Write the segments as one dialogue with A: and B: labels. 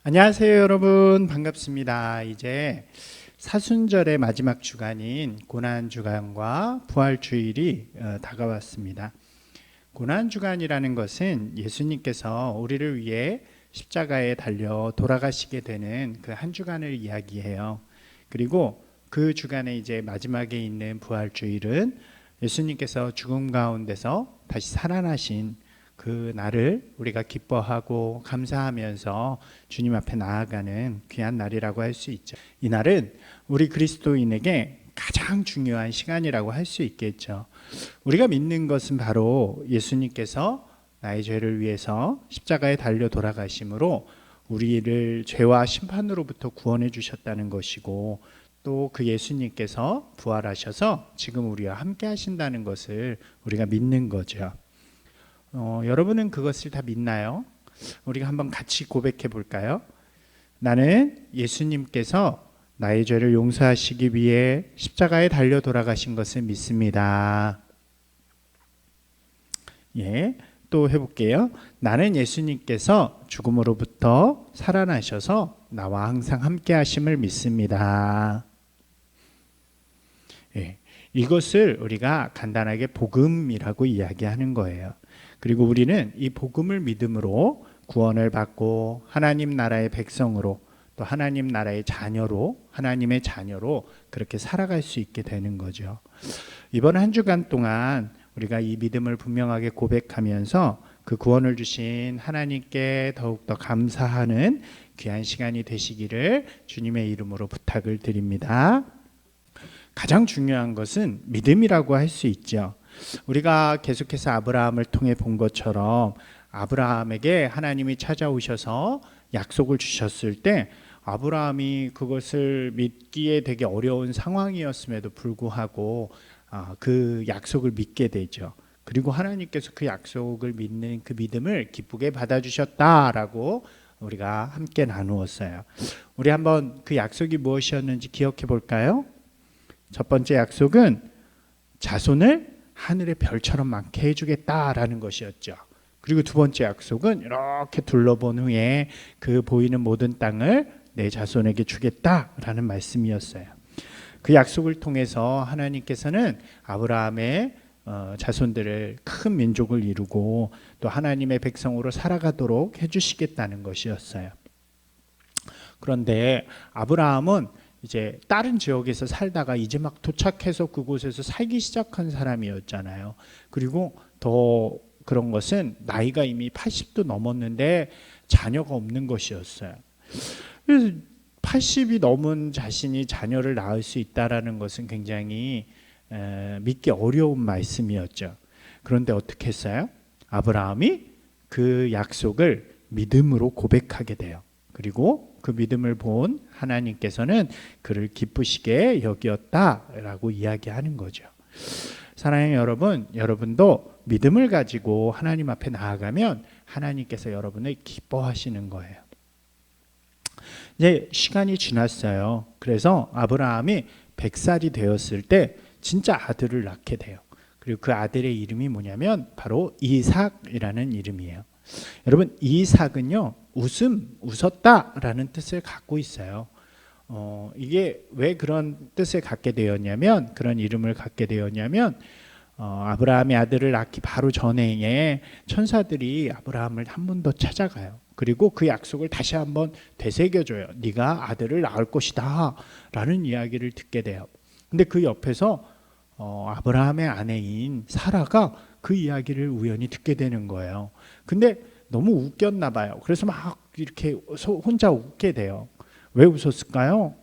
A: 안녕하세요, 여러분. 반갑습니다. 이제 사순절의 마지막 주간인 고난주간과 부활주일이 다가왔습니다. 고난주간이라는 것은 예수님께서 우리를 위해 십자가에 달려 돌아가시게 되는 그 한 주간을 이야기해요. 그리고 그 주간에 이제 마지막에 있는 부활주일은 예수님께서 죽음 가운데서 다시 살아나신 그 날을 우리가 기뻐하고 감사하면서 주님 앞에 나아가는 귀한 날이라고 할 수 있죠. 이 날은 우리 그리스도인에게 가장 중요한 시간이라고 할 수 있겠죠. 우리가 믿는 것은 바로 예수님께서 나의 죄를 위해서 십자가에 달려 돌아가심으로 우리를 죄와 심판으로부터 구원해 주셨다는 것이고, 또 그 예수님께서 부활하셔서 지금 우리와 함께 하신다는 것을 우리가 믿는 거죠. 여러분은 그것을 다 믿나요? 우리가 한번 같이 고백해 볼까요? 나는 예수님께서 나의 죄를 용서하시기 위해 십자가에 달려 돌아가신 것을 믿습니다. 또 해볼게요. 나는 예수님께서 죽음으로부터 살아나셔서 나와 항상 함께 하심을 믿습니다. 이것을 우리가 간단하게 복음이라고 이야기하는 거예요. 그리고 우리는 이 복음을 믿음으로 구원을 받고 하나님 나라의 백성으로, 또 하나님 나라의 자녀로, 하나님의 자녀로 그렇게 살아갈 수 있게 되는 거죠. 이번 한 주간 동안 우리가 이 믿음을 분명하게 고백하면서 그 구원을 주신 하나님께 더욱더 감사하는 귀한 시간이 되시기를 주님의 이름으로 부탁을 드립니다. 가장 중요한 것은 믿음이라고 할 수 있죠. 우리가 계속해서 아브라함을 통해 본 것처럼 아브라함에게 하나님이 찾아오셔서 약속을 주셨을 때 아브라함이 그것을 믿기에 되게 어려운 상황이었음에도 불구하고 그 약속을 믿게 되죠. 그리고 하나님께서 그 약속을 믿는 그 믿음을 기쁘게 받아주셨다라고 우리가 함께 나누었어요. 우리 한번 그 약속이 무엇이었는지 기억해 볼까요? 첫 번째 약속은 자손을 하늘의 별처럼 많게 해주겠다라는 것이었죠. 그리고 두 번째 약속은 이렇게 둘러본 후에 그 보이는 모든 땅을 내 자손에게 주겠다라는 말씀이었어요. 그 약속을 통해서 하나님께서는 아브라함의 자손들을 큰 민족을 이루고 또 하나님의 백성으로 살아가도록 해주시겠다는 것이었어요. 그런데 아브라함은 이제 다른 지역에서 살다가 이제 막 도착해서 그곳에서 살기 시작한 사람이었잖아요. 그리고 더 그런 것은 나이가 이미 80도 넘었는데 자녀가 없는 것이었어요. 그래서 80이 넘은 자신이 자녀를 낳을 수 있다라는 것은 굉장히 믿기 어려운 말씀이었죠. 그런데 어떻게 했어요? 아브라함이 그 약속을 믿음으로 고백하게 돼요. 그리고 그 믿음을 본 하나님께서는 그를 기쁘시게 여기었다라고 이야기하는 거죠. 사랑하는 여러분, 여러분도 믿음을 가지고 하나님 앞에 나아가면 하나님께서 여러분을 기뻐하시는 거예요. 이제 시간이 지났어요. 그래서 아브라함이 100살이 되었을 때 진짜 아들을 낳게 돼요. 그리고 그 아들의 이름이 뭐냐면 바로 이삭이라는 이름이에요. 여러분, 이삭은요, 웃었다라는 뜻을 갖고 있어요. 이게 왜 그런 뜻을 갖게 되었냐면, 그런 이름을 갖게 되었냐면, 아브라함의 아들을 낳기 바로 전에 천사들이 아브라함을 한 번 더 찾아가요. 그리고 그 약속을 다시 한번 되새겨줘요. 네가 아들을 낳을 것이다 라는 이야기를 듣게 돼요. 근데 그 옆에서 아브라함의 아내인 사라가 그 이야기를 우연히 듣게 되는 거예요. 근데 너무 웃겼나 봐요. 그래서 막 이렇게 혼자 웃게 돼요. 왜 웃었을까요?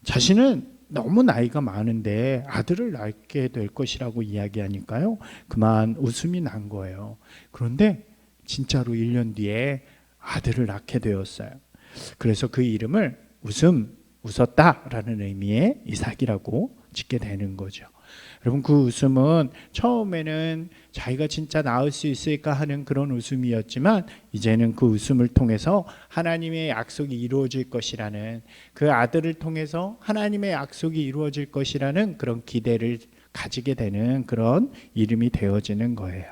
A: 자신은 너무 나이가 많은데 아들을 낳게 될 것이라고 이야기하니까요, 그만 웃음이 난 거예요. 그런데 진짜로 1년 뒤에 아들을 낳게 되었어요. 그래서 그 이름을 웃었다라는 의미의 이삭이라고 짓게 되는 거죠. 여러분, 그 웃음은 처음에는 자기가 진짜 낳을 수 있을까 하는 그런 웃음이었지만 이제는 그 웃음을 통해서 하나님의 약속이 이루어질 것이라는, 그 아들을 통해서 하나님의 약속이 이루어질 것이라는 그런 기대를 가지게 되는 그런 이름이 되어지는 거예요.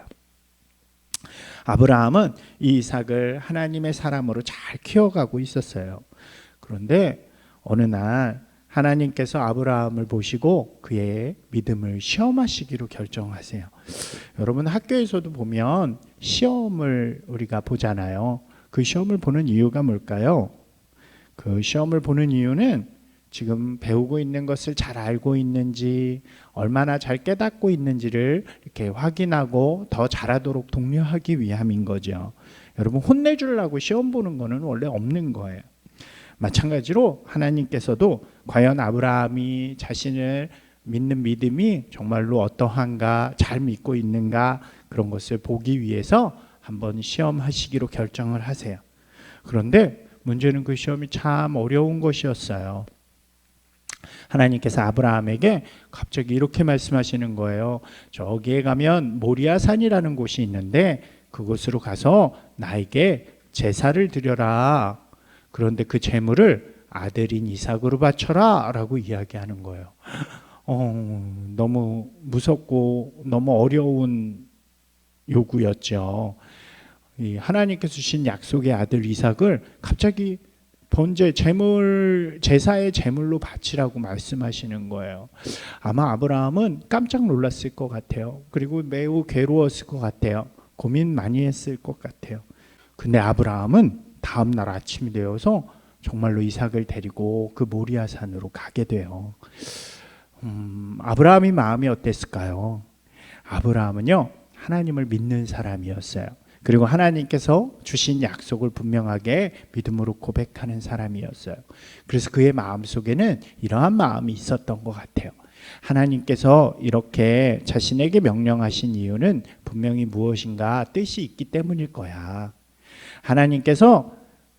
A: 아브라함은 이 이삭을 하나님의 사람으로 잘 키워가고 있었어요. 그런데 어느 날 하나님께서 아브라함을 보시고 그의 믿음을 시험하시기로 결정하세요. 여러분, 학교에서도 보면 시험을 우리가 보잖아요. 그 시험을 보는 이유가 뭘까요? 그 시험을 보는 이유는 지금 배우고 있는 것을 잘 알고 있는지, 얼마나 잘 깨닫고 있는지를 이렇게 확인하고 더 잘하도록 독려하기 위함인 거죠. 여러분, 혼내주려고 시험 보는 거는 원래 없는 거예요. 마찬가지로 하나님께서도 과연 아브라함이 자신을 믿는 믿음이 정말로 어떠한가, 잘 믿고 있는가, 그런 것을 보기 위해서 한번 시험하시기로 결정을 하세요. 그런데 문제는 그 시험이 참 어려운 것이었어요. 하나님께서 아브라함에게 갑자기 이렇게 말씀하시는 거예요. 저기에 가면 모리아산이라는 곳이 있는데 그곳으로 가서 나에게 제사를 드려라. 그런데 그 제물을 아들인 이삭으로 바쳐라 라고 이야기하는 거예요. 너무 무섭고 너무 어려운 요구였죠. 이 하나님께서 주신 약속의 아들 이삭을 갑자기 번제 제사의 제물로 바치라고 말씀하시는 거예요. 아마 아브라함은 깜짝 놀랐을 것 같아요. 그리고 매우 괴로웠을 것 같아요. 고민 많이 했을 것 같아요. 근데 아브라함은 다음 날 아침이 되어서 정말로 이삭을 데리고 그 모리아 산으로 가게 돼요. 아브라함의 마음이 어땠을까요? 아브라함은요, 하나님을 믿는 사람이었어요. 그리고 하나님께서 주신 약속을 분명하게 믿음으로 고백하는 사람이었어요. 그래서 그의 마음속에는 이러한 마음이 있었던 것 같아요. 하나님께서 이렇게 자신에게 명령하신 이유는 분명히 무엇인가 뜻이 있기 때문일 거야. 하나님께서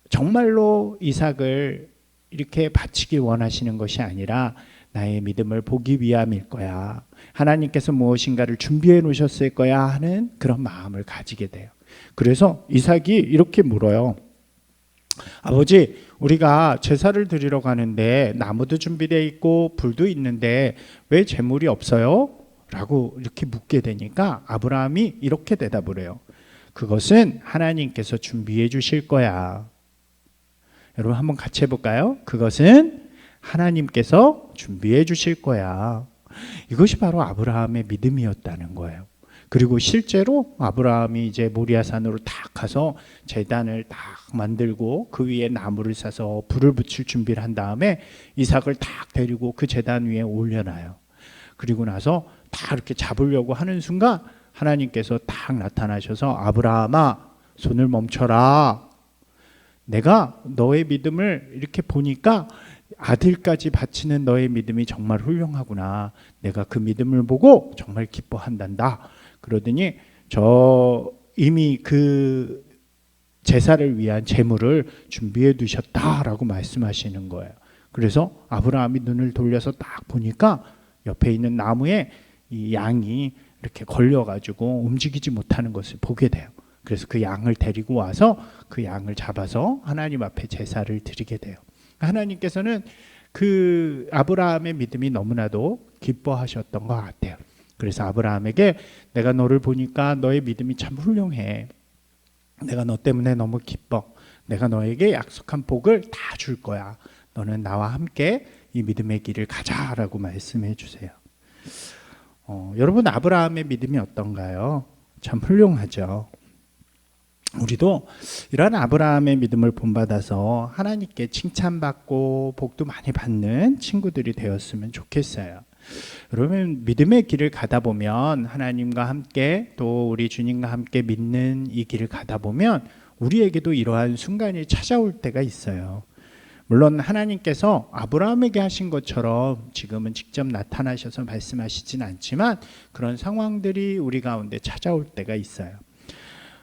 A: 정말로 이삭을 이렇게 바치길 원하시는 것이 아니라 나의 믿음을 보기 위함일 거야. 하나님께서 무엇인가를 준비해 놓으셨을 거야 하는 그런 마음을 가지게 돼요. 그래서 이삭이 이렇게 물어요. 아버지, 우리가 제사를 드리러 가는데 나무도 준비되어 있고 불도 있는데 왜 제물이 없어요? 라고 이렇게 묻게 되니까 아브라함이 이렇게 대답을 해요. 그것은 하나님께서 준비해 주실 거야. 여러분, 한번 같이 해볼까요? 그것은 하나님께서 준비해 주실 거야. 이것이 바로 아브라함의 믿음이었다는 거예요. 그리고 실제로 아브라함이 이제 모리아산으로 딱 가서 제단을 딱 만들고 그 위에 나무를 사서 불을 붙일 준비를 한 다음에 이삭을 딱 데리고 그 제단 위에 올려놔요. 그리고 나서 딱 이렇게 잡으려고 하는 순간 하나님께서 딱 나타나셔서 아브라함아, 손을 멈춰라. 내가 너의 믿음을 이렇게 보니까 아들까지 바치는 너의 믿음이 정말 훌륭하구나. 내가 그 믿음을 보고 정말 기뻐한단다. 그러더니 저 이미 그 제사를 위한 제물을 준비해 두셨다라고 말씀하시는 거예요. 그래서 아브라함이 눈을 돌려서 딱 보니까 옆에 있는 나무에 이 양이 이렇게 걸려가지고 움직이지 못하는 것을 보게 돼요. 그래서 그 양을 데리고 와서 그 양을 잡아서 하나님 앞에 제사를 드리게 돼요. 하나님께서는 그 아브라함의 믿음이 너무나도 기뻐하셨던 것 같아요. 그래서 아브라함에게 내가 너를 보니까 너의 믿음이 참 훌륭해. 내가 너 때문에 너무 기뻐. 내가 너에게 약속한 복을 다 줄 거야. 너는 나와 함께 이 믿음의 길을 가자라고 말씀해 주세요. 여러분, 아브라함의 믿음이 어떤가요? 참 훌륭하죠. 우리도 이러한 아브라함의 믿음을 본받아서 하나님께 칭찬받고 복도 많이 받는 친구들이 되었으면 좋겠어요. 여러분, 믿음의 길을 가다 보면 하나님과 함께 또 우리 주님과 함께 믿는 이 길을 가다 보면 우리에게도 이러한 순간이 찾아올 때가 있어요. 물론 하나님께서 아브라함에게 하신 것처럼 지금은 직접 나타나셔서 말씀하시진 않지만 그런 상황들이 우리 가운데 찾아올 때가 있어요.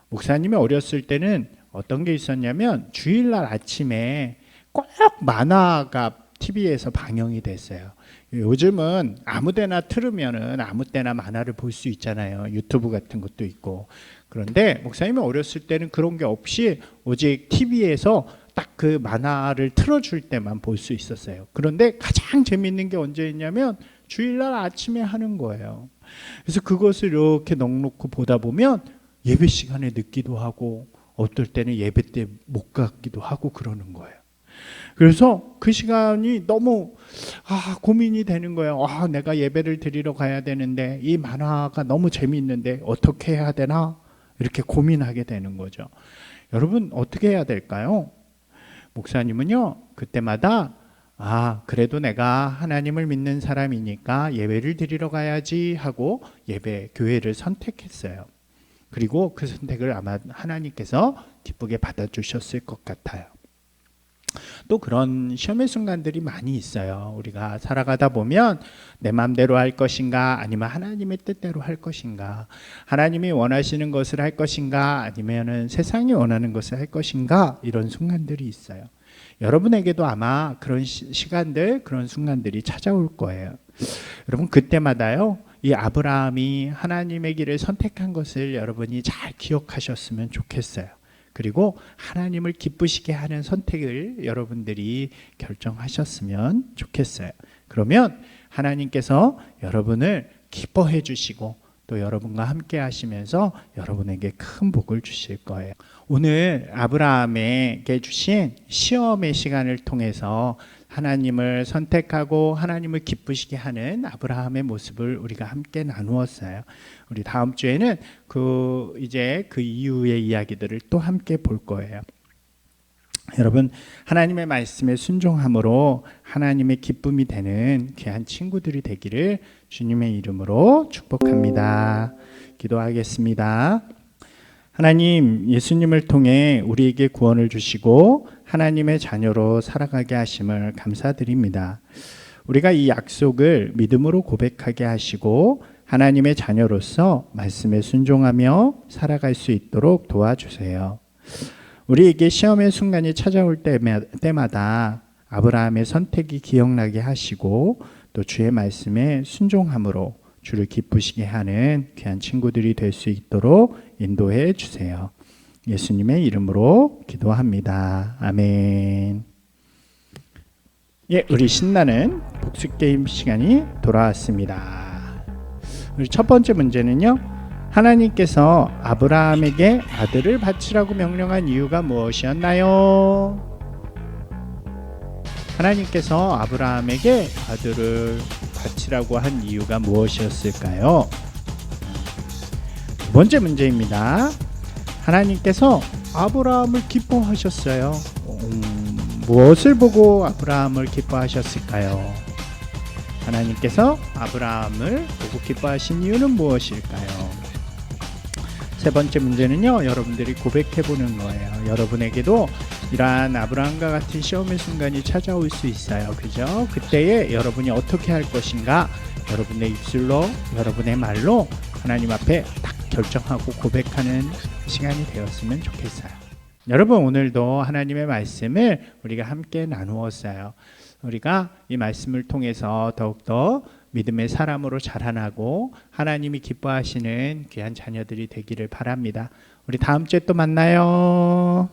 A: 목사님이 어렸을 때는 어떤 게 있었냐면 주일날 아침에 꼭 만화가 TV에서 방영이 됐어요. 요즘은 아무데나 틀으면은 아무 때나 만화를 볼 수 있잖아요. 유튜브 같은 것도 있고. 그런데 목사님이 어렸을 때는 그런 게 없이 오직 TV에서 딱 그 만화를 틀어줄 때만 볼 수 있었어요. 그런데 가장 재밌는 게 언제였냐면 주일날 아침에 하는 거예요. 그래서 그것을 이렇게 넉넉히 보다 보면 예배 시간에 늦기도 하고 어떨 때는 예배 때 못 갔기도 하고 그러는 거예요. 그래서 그 시간이 너무 고민이 되는 거예요. 내가 예배를 드리러 가야 되는데 이 만화가 너무 재미있는데 어떻게 해야 되나 이렇게 고민하게 되는 거죠. 여러분 어떻게 해야 될까요? 목사님은요 그때마다 그래도 내가 하나님을 믿는 사람이니까 예배를 드리러 가야지 하고 예배 교회를 선택했어요. 그리고 그 선택을 아마 하나님께서 기쁘게 받아주셨을 것 같아요. 또 그런 시험의 순간들이 많이 있어요. 우리가 살아가다 보면 내 마음대로 할 것인가 아니면 하나님의 뜻대로 할 것인가, 하나님이 원하시는 것을 할 것인가 아니면 세상이 원하는 것을 할 것인가, 이런 순간들이 있어요. 여러분에게도 아마 그런 시간들, 그런 순간들이 찾아올 거예요. 여러분 그때마다요 이 아브라함이 하나님의 길을 선택한 것을 여러분이 잘 기억하셨으면 좋겠어요. 그리고 하나님을 기쁘시게 하는 선택을 여러분들이 결정하셨으면 좋겠어요. 그러면 하나님께서 여러분을 기뻐해 주시고 또 여러분과 함께 하시면서 여러분에게 큰 복을 주실 거예요. 오늘 아브라함에게 주신 시험의 시간을 통해서 하나님을 선택하고 하나님을 기쁘시게 하는 아브라함의 모습을 우리가 함께 나누었어요. 우리 다음 주에는 이제 그 이후의 이야기들을 또 함께 볼 거예요. 여러분 하나님의 말씀에 순종함으로 하나님의 기쁨이 되는 귀한 친구들이 되기를 주님의 이름으로 축복합니다. 기도하겠습니다. 하나님, 예수님을 통해 우리에게 구원을 주시고 하나님의 자녀로 살아가게 하심을 감사드립니다. 우리가 이 약속을 믿음으로 고백하게 하시고 하나님의 자녀로서 말씀에 순종하며 살아갈 수 있도록 도와주세요. 우리에게 시험의 순간이 찾아올 때마다 아브라함의 선택이 기억나게 하시고 또 주의 말씀에 순종함으로 주를 기쁘시게 하는 귀한 친구들이 될 수 있도록 인도해 주세요. 예수님의 이름으로 기도합니다. 아멘. 우리 신나는 복습게임 시간이 돌아왔습니다. 우리 첫 번째 문제는요, 하나님께서 아브라함에게 아들을 바치라고 명령한 이유가 무엇이었나요? 하나님께서 아브라함에게 아들을 바치라고 한 이유가 무엇이었을까요? 두 번째 문제입니다. 하나님께서 아브라함을 기뻐하셨어요. 무엇을 보고 아브라함을 기뻐하셨을까요? 하나님께서 아브라함을 보고 기뻐하신 이유는 무엇일까요? 세 번째 문제는요, 여러분들이 고백해 보는 거예요. 여러분에게도 이러한 아브라함과 같은 시험의 순간이 찾아올 수 있어요. 그죠? 그때에 여러분이 어떻게 할 것인가, 여러분의 입술로, 여러분의 말로 하나님 앞에 딱 결정하고 고백하는 시간이 되었으면 좋겠어요. 여러분, 오늘도 하나님의 말씀을 우리가 함께 나누었어요. 우리가 이 말씀을 통해서 더욱더 믿음의 사람으로 자라나고 하나님이 기뻐하시는 귀한 자녀들이 되기를 바랍니다. 우리 다음 주에 또 만나요.